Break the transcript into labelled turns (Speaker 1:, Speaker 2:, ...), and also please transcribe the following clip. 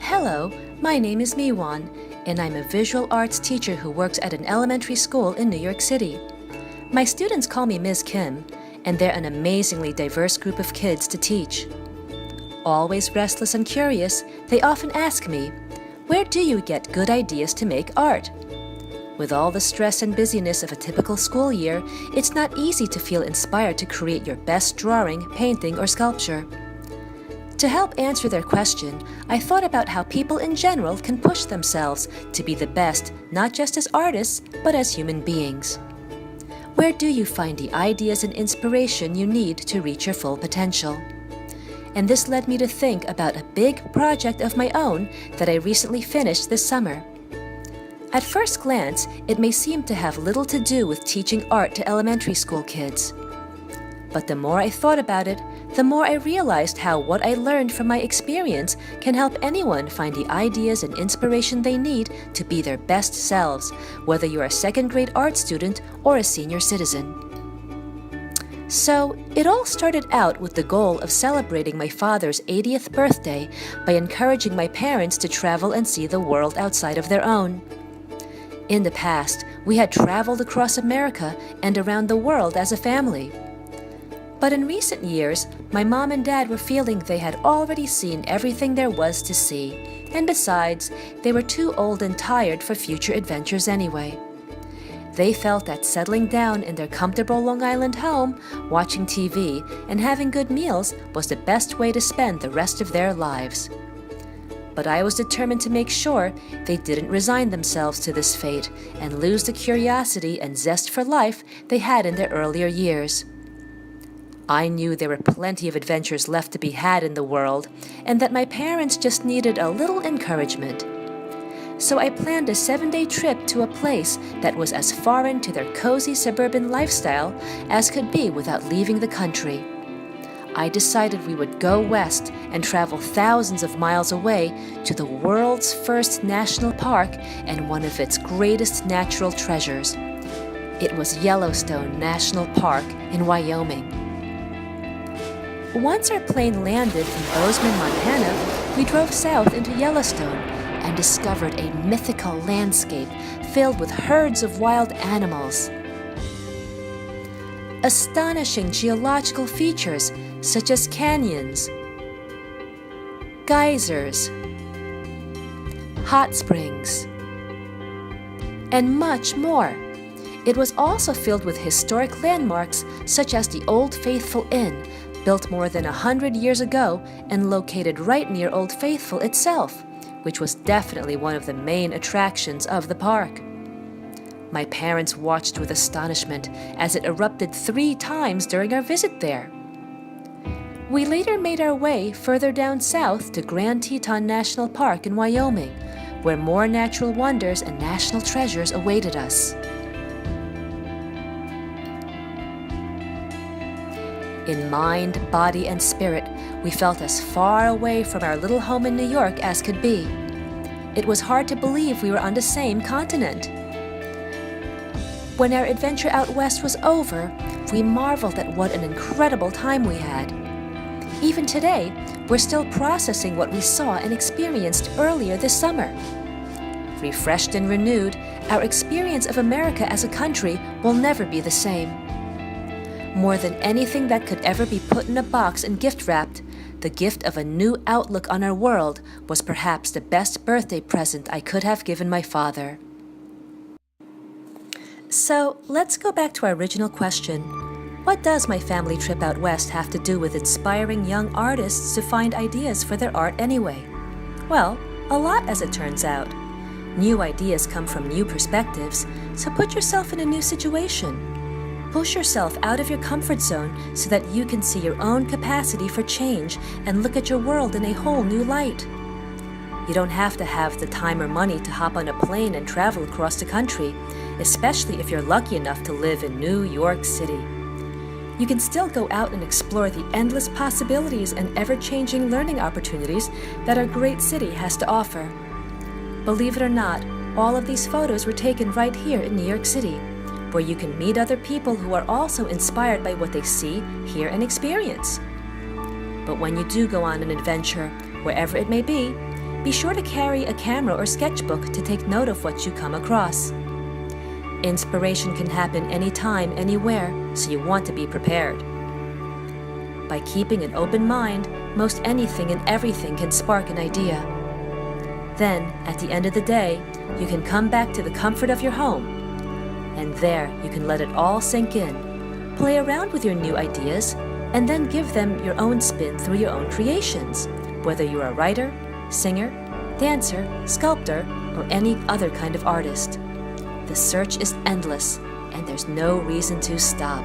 Speaker 1: Hello, my name is Miwon, and I'm a visual arts teacher who works at an elementary school in New York City. My students call me Ms. Kim, and they're an amazingly diverse group of kids to teach. Always restless and curious, they often ask me, "Where do you get good ideas to make art?" With all the stress and busyness of a typical school year, it's not easy to feel inspired to create your best drawing, painting, or sculpture. To help answer their question, I thought about how people in general can push themselves to be the best, not just as artists, but as human beings. Where do you find the ideas and inspiration you need to reach your full potential? And this led me to think about a big project of my own that I recently finished this summer. At first glance, it may seem to have little to do with teaching art to elementary school kids. But the more I thought about it, the more I realized how what I learned from my experience can help anyone find the ideas and inspiration they need to be their best selves, whether you're a second-grade art student or a senior citizen. So, it all started out with the goal of celebrating my father's 80th birthday by encouraging my parents to travel and see the world outside of their own. In the past, we had traveled across America and around the world as a family. But in recent years, my mom and dad were feeling they had already seen everything there was to see, and besides, they were too old and tired for future adventures anyway. They felt that settling down in their comfortable Long Island home, watching TV, and having good meals was the best way to spend the rest of their lives. But I was determined to make sure they didn't resign themselves to this fate and lose the curiosity and zest for life they had in their earlier years. I knew there were plenty of adventures left to be had in the world, and that my parents just needed a little encouragement. So I planned a 7-day trip to a place that was as foreign to their cozy suburban lifestyle as could be without leaving the country. I decided we would go west and travel thousands of miles away to the world's first national park and one of its greatest natural treasures. It was Yellowstone National Park in Wyoming. Once our plane landed in Bozeman, Montana, we drove south into Yellowstone and discovered a mythical landscape filled with herds of wild animals. Astonishing geological features such as canyons, geysers, hot springs, and much more. It was also filled with historic landmarks such as the Old Faithful Inn, built more than 100 years ago and located right near Old Faithful itself, which was definitely one of the main attractions of the park. My parents watched with astonishment as it erupted 3 times during our visit there. We later made our way further down south to Grand Teton National Park in Wyoming, where more natural wonders and national treasures awaited us. In mind, body, and spirit, we felt as far away from our little home in New York as could be. It was hard to believe we were on the same continent. When our adventure out west was over, we marveled at what an incredible time we had. Even today, we're still processing what we saw and experienced earlier this summer. Refreshed and renewed, our experience of America as a country will never be the same. More than anything that could ever be put in a box and gift-wrapped, the gift of a new outlook on our world was perhaps the best birthday present I could have given my father. So, let's go back to our original question. What does my family trip out west have to do with inspiring young artists to find ideas for their art anyway? Well, a lot, as it turns out. New ideas come from new perspectives, so put yourself in a new situation. Push yourself out of your comfort zone so that you can see your own capacity for change and look at your world in a whole new light. You don't have to have the time or money to hop on a plane and travel across the country, especially if you're lucky enough to live in New York City. You can still go out and explore the endless possibilities and ever-changing learning opportunities that our great city has to offer. Believe it or not, all of these photos were taken right here in New York City, where you can meet other people who are also inspired by what they see, hear, and experience. But when you do go on an adventure, wherever it may be be sure to carry a camera or sketchbook to take note of what you come across. Inspiration can happen anytime, anywhere, so you want to be prepared. By keeping an open mind, most anything and everything can spark an idea. Then, at the end of the day, you can come back to the comfort of your home. And there, you can let it all sink in, play around with your new ideas, and then give them your own spin through your own creations, whether you're a writer, singer, dancer, sculptor, or any other kind of artist. The search is endless, and there's no reason to stop.